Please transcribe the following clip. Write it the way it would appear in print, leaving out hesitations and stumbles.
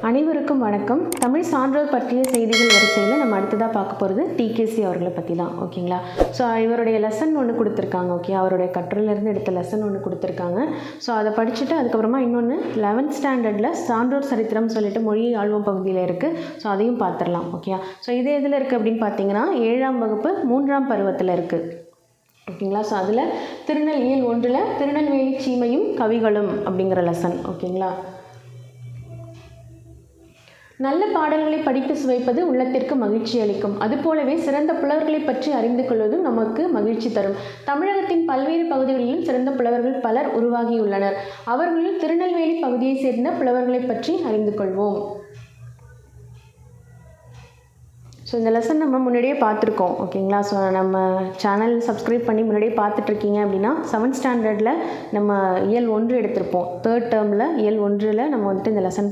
அனைவருக்கும் வணக்கம். தமிழ் சான்றோர் பற்றிய செய்திகள் வரிசையில் நம்ம அடுத்ததாக பார்க்க போகிறது டிகேசி அவர்களை பற்றி தான். ஓகேங்களா? ஸோ இவருடைய லெசன் ஒன்று கொடுத்துருக்காங்க. ஓகே, அவருடைய கட்டுரையிலேருந்து எடுத்த லெசன் ஒன்று கொடுத்துருக்காங்க. ஸோ அதை படிச்சுட்டு அதுக்கப்புறமா இன்னொன்று 11th ஸ்டாண்டர்டில் சான்றோர் சரித்திரம் சொல்லிட்டு மொழி ஆழ்வம் பகுதியில் இருக்குது. ஸோ அதையும் பார்த்துடலாம். ஓகே, ஸோ இது எதில் இருக்குது அப்படின்னு பார்த்தீங்கன்னா 7ஆம் வகுப்பு 3ஆம் பருவத்தில் இருக்குது. ஓகேங்களா? ஸோ அதில் இயல் 1 திருநெல்வேலி சீமையும் கவிகளும் அப்படிங்கிற லெசன். ஓகேங்களா? நல்ல பாடல்களை படித்து சுவைப்பது உள்ளத்திற்கு மகிழ்ச்சி அளிக்கும். அதுபோலவே சிறந்த புலவர்களை பற்றி அறிந்து கொள்வதும் நமக்கு மகிழ்ச்சி தரும். தமிழகத்தின் பல்வேறு பகுதிகளிலும் சிறந்த புலவர்கள் பலர் உருவாகியுள்ளனர். அவர்களுள் திருநெல்வேலி பகுதியை சேர்ந்த புலவர்களை பற்றி அறிந்து கொள்வோம். ஸோ இந்த லெசன் நம்ம முன்னாடியே பார்த்துருக்கோம். ஓகேங்களா? ஸோ நம்ம சேனல் சப்ஸ்கிரைப் பண்ணி முன்னாடியே பார்த்துட்ருக்கீங்க அப்படின்னா 7th ஸ்டாண்டர்டில் நம்ம இயல் 1 எடுத்திருப்போம். 3rd டேர்மில் இயல் 1 நம்ம வந்துட்டு இந்த லெசன்